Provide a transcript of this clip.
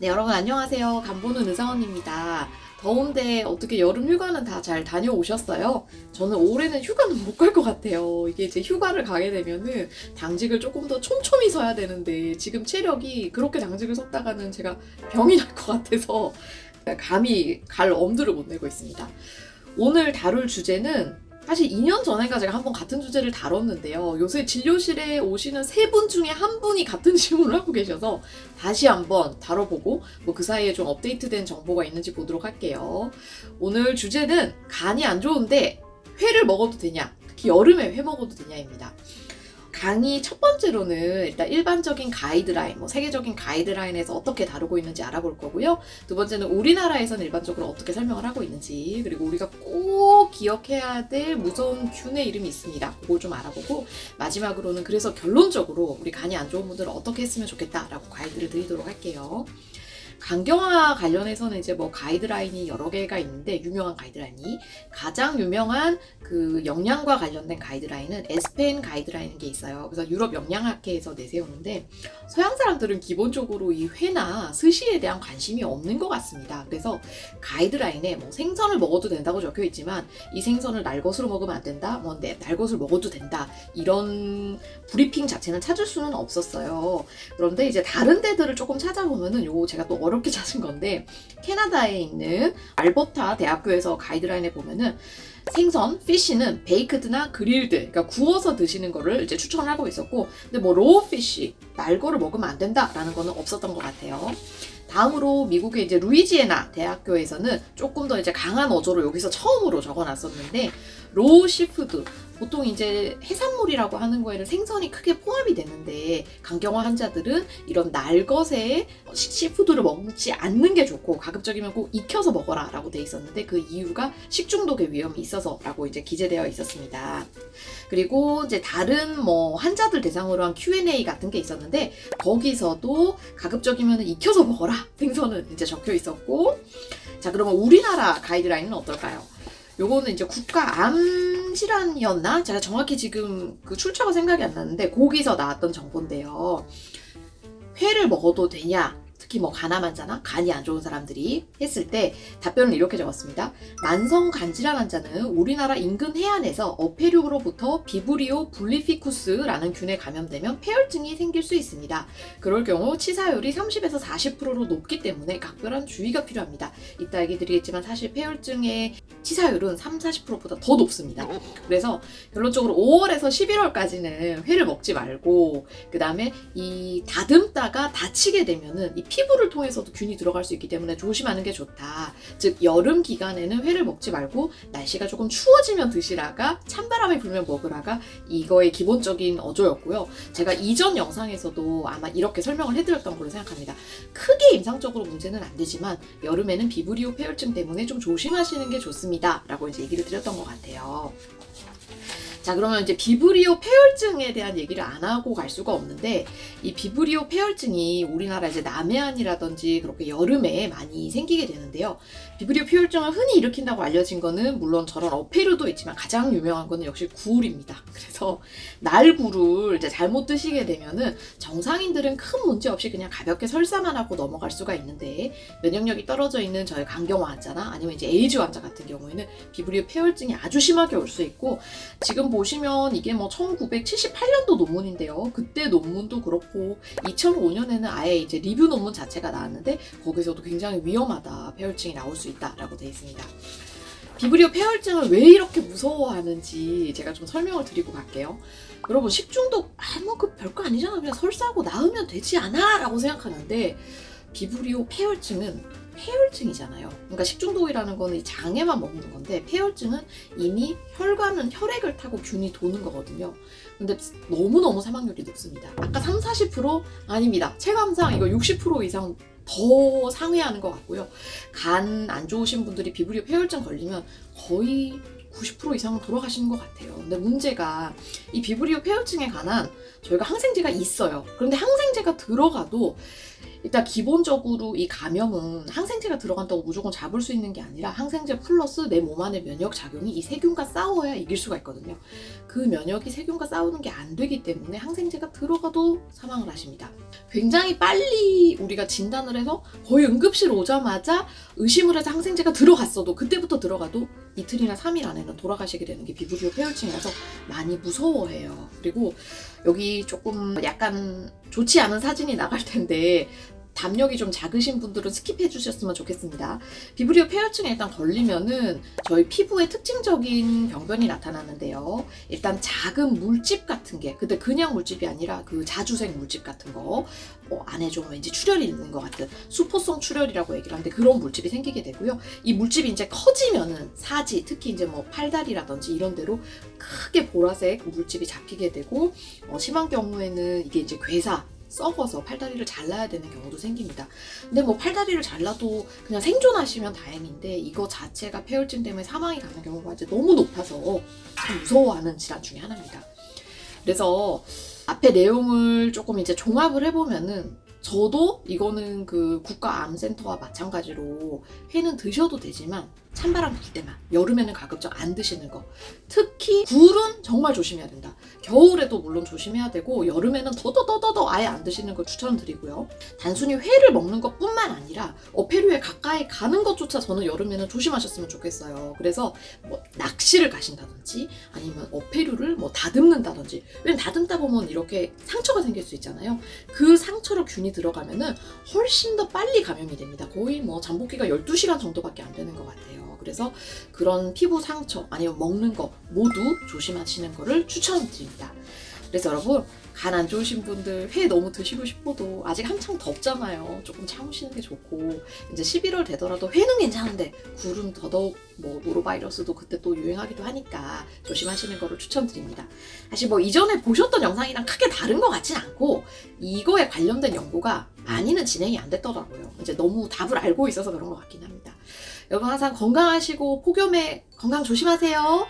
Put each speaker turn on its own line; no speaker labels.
네, 여러분 안녕하세요. 간보는 의사원입니다. 더운데 어떻게 여름 휴가는 다 잘 다녀오셨어요? 저는 올해는 휴가는 못 갈 것 같아요. 이게 이제 휴가를 가게 되면은 당직을 조금 더 촘촘히 서야 되는데 지금 체력이 그렇게 당직을 섰다가는 제가 병이 날 것 같아서 감히 갈 엄두를 못 내고 있습니다. 오늘 다룰 주제는 사실 2년 전인가 제가 한번 같은 주제를 다뤘는데요. 요새 진료실에 오시는 세 분 중에 한 분이 같은 질문을 하고 계셔서 다시 한번 다뤄보고 뭐 그 사이에 좀 업데이트된 정보가 있는지 보도록 할게요. 오늘 주제는 간이 안 좋은데 회를 먹어도 되냐? 특히 여름에 회 먹어도 되냐입니다. 강의 첫 번째로는 일단 일반적인 가이드라인, 세계적인 가이드라인에서 어떻게 다루고 있는지 알아볼 거고요. 두 번째는 우리나라에서는 일반적으로 어떻게 설명을 하고 있는지, 그리고 우리가 꼭 기억해야 될 무서운 균의 이름이 있습니다. 그걸 좀 알아보고, 마지막으로는 그래서 결론적으로 우리 간이 안 좋은 분들은 어떻게 했으면 좋겠다라고 가이드를 드리도록 할게요. 간경화 관련해서는 이제 가이드라인이 여러 개가 있는데, 유명한 가이드라인이 가장 유명한 그 영양과 관련된 가이드라인은 에스펜 가이드라인인 게 있어요. 그래서 유럽 영양학회에서 내세우는데, 서양 사람들은 기본적으로 이 회나 스시에 대한 관심이 없는 것 같습니다. 그래서 가이드라인에 생선을 먹어도 된다고 적혀 있지만 이 생선을 날것으로 먹으면 안 된다, 날것을 먹어도 된다, 이런 브리핑 자체는 찾을 수는 없었어요. 그런데 이제 다른 데들을 조금 찾아보면은 요거 제가 또 어렵게 찾은 건데, 캐나다에 있는 알버타 대학교에서 가이드라인에 보면은 생선, 피쉬는 베이크드나 그릴드, 그러니까 구워서 드시는 거를 이제 추천을 하고 있었고, 근데 로우 피쉬, 날거를 먹으면 안 된다라는 거는 없었던 것 같아요. 다음으로 미국의 이제 루이지애나 대학교에서는 조금 더 이제 강한 어조로 여기서 처음으로 적어놨었는데, 로우 시푸드, 보통 이제 해산물이라고 하는 거에는 생선이 크게 포함이 되는데 간경화 환자들은 이런 날것의 시푸드를 먹지 않는 게 좋고 가급적이면 꼭 익혀서 먹어라 라고 돼 있었는데, 그 이유가 식중독의 위험이 있어서 라고 이제 기재되어 있었습니다. 그리고 이제 다른 환자들 대상으로 한 Q&A 같은 게 있었는데, 거기서도 가급적이면 익혀서 먹어라 생선은 이제 적혀 있었고, 자, 그러면 우리나라 가이드라인은 어떨까요? 요거는 이제 국가암질환이었나? 제가 정확히 지금 그 출처가 생각이 안 나는데 거기서 나왔던 정보인데요. 회를 먹어도 되냐? 특히 간암 환자나 간이 안 좋은 사람들이 했을 때 답변을 이렇게 적었습니다. 만성 간질환 환자는 우리나라 인근 해안에서 어패류로부터 비브리오 블리피쿠스라는 균에 감염되면 폐혈증이 생길 수 있습니다. 그럴 경우 치사율이 30에서 40%로 높기 때문에 각별한 주의가 필요합니다. 이따 얘기 드리겠지만 사실 폐혈증의 치사율은 30-40%보다 더 높습니다. 그래서 결론적으로 5월에서 11월까지는 회를 먹지 말고, 그 다음에 이 다듬다가 다치게 되면은 이 피부를 통해서도 균이 들어갈 수 있기 때문에 조심하는 게 좋다. 즉 여름 기간에는 회를 먹지 말고 날씨가 조금 추워지면 드시라가, 찬바람이 불면 먹으라가 이거의 기본적인 어조였고요. 제가 이전 영상에서도 아마 이렇게 설명을 해드렸던 걸로 생각합니다. 크게 임상적으로 문제는 안 되지만 여름에는 비브리오 폐혈증 때문에 좀 조심하시는 게 좋습니다 라고 이제 얘기를 드렸던 것 같아요. 자, 그러면 이제 비브리오 폐혈증에 대한 얘기를 안 하고 갈 수가 없는데, 이 비브리오 폐혈증이 우리나라 이제 남해안이라든지 그렇게 여름에 많이 생기게 되는데요. 비브리오 폐혈증을 흔히 일으킨다고 알려진 거는 물론 저런 어패류도 있지만 가장 유명한 거는 역시 굴입니다. 그래서 날굴을 이제 잘못 드시게 되면은 정상인들은 큰 문제 없이 그냥 가볍게 설사만 하고 넘어갈 수가 있는데, 면역력이 떨어져 있는 저희 간경화 환자나 아니면 이제 에이즈 환자 같은 경우에는 비브리오 폐혈증이 아주 심하게 올 수 있고, 지금 보시면 이게 1978년도 논문인데요. 그때 논문도 그렇고 2005년에는 아예 이제 리뷰 논문 자체가 나왔는데 거기서도 굉장히 위험하다, 폐혈증이 나올 수 있다라고 되어 있습니다. 비브리오 폐혈증을 왜 이렇게 무서워하는지 제가 좀 설명을 드리고 갈게요. 여러분, 식중독 그 별거 아니잖아, 그냥 설사하고 나으면 되지 않아 라고 생각하는데, 비브리오 폐혈증은 폐혈증이잖아요. 그러니까 식중독이라는 거는 이 장에만 먹는 건데, 폐혈증은 이미 혈액을 타고 균이 도는 거거든요. 근데 너무너무 사망률이 높습니다. 아까 30-40% 아닙니다. 체감상 이거 60% 이상 더 상회하는 것 같고요. 간 안 좋으신 분들이 비브리오 폐혈증 걸리면 거의 90% 이상은 돌아가시는 것 같아요. 근데 문제가 이 비브리오 폐혈증에 관한 저희가 항생제가 있어요. 그런데 항생제가 들어가도 일단 기본적으로 이 감염은 항생제가 들어간다고 무조건 잡을 수 있는 게 아니라 항생제 플러스 내 몸 안의 면역 작용이 이 세균과 싸워야 이길 수가 있거든요. 그 면역이 세균과 싸우는 게 안 되기 때문에 항생제가 들어가도 사망을 하십니다. 굉장히 빨리 우리가 진단을 해서 거의 응급실 오자마자 의심을 해서 항생제가 들어갔어도 그때부터 들어가도 이틀이나 3일 안에는 돌아가시게 되는 게 비브리오 폐혈증이라서 많이 무서워해요. 그리고 여기 조금 약간 좋지 않은 사진이 나갈 텐데 담력이 좀 작으신 분들은 스킵해 주셨으면 좋겠습니다. 비브리오 폐혈증에 일단 걸리면은 저희 피부에 특징적인 병변이 나타나는데요. 일단 작은 물집 같은 게, 근데 그냥 물집이 아니라 그 자주색 물집 같은 거, 안에 좀 왠지 출혈이 있는 것 같은 수포성 출혈이라고 얘기를 하는데 그런 물집이 생기게 되고요. 이 물집이 이제 커지면은 사지, 특히 이제 뭐 팔다리라든지 이런 데로 크게 보라색 물집이 잡히게 되고, 심한 경우에는 이게 이제 괴사, 썩어서 팔다리를 잘라야 되는 경우도 생깁니다. 근데 뭐 팔다리를 잘라도 그냥 생존하시면 다행인데 이거 자체가 폐혈증 때문에 사망이 가는 경우가 이제 너무 높아서 참 무서워하는 질환 중에 하나입니다. 그래서 앞에 내용을 조금 이제 종합을 해보면은 저도 이거는 그 국가암센터와 마찬가지로 회는 드셔도 되지만 찬바람 불 때만, 여름에는 가급적 안 드시는 거. 특히 굴은 정말 조심해야 된다. 겨울에도 물론 조심해야 되고 여름에는 더더더더 아예 안 드시는 걸 추천드리고요. 단순히 회를 먹는 것뿐만 아니라 어패류에 가까이 가는 것조차 저는 여름에는 조심하셨으면 좋겠어요. 그래서 뭐 낚시를 가신다든지 아니면 어패류를 뭐 다듬는다든지, 왜냐면 다듬다 보면 이렇게 상처가 생길 수 있잖아요. 그 상처로 균이 들어가면은 훨씬 더 빨리 감염이 됩니다. 거의 뭐 잠복기가 12시간 정도밖에 안 되는 것 같아요. 그래서 그런 피부 상처 아니면 먹는 거 모두 조심하시는 거를 추천드립니다. 그래서 여러분, 간 안 좋으신 분들 회 너무 드시고 싶어도 아직 한창 덥잖아요. 조금 참으시는 게 좋고, 이제 11월 되더라도 회는 괜찮은데 굴은 더더욱 뭐 노로바이러스도 그때 또 유행하기도 하니까 조심하시는 거를 추천드립니다. 사실 뭐 이전에 보셨던 영상이랑 크게 다른 것 같진 않고 이거에 관련된 연구가 많이는 진행이 안 됐더라고요. 이제 너무 답을 알고 있어서 그런 것 같긴 합니다. 여러분 항상 건강하시고 폭염에 건강 조심하세요.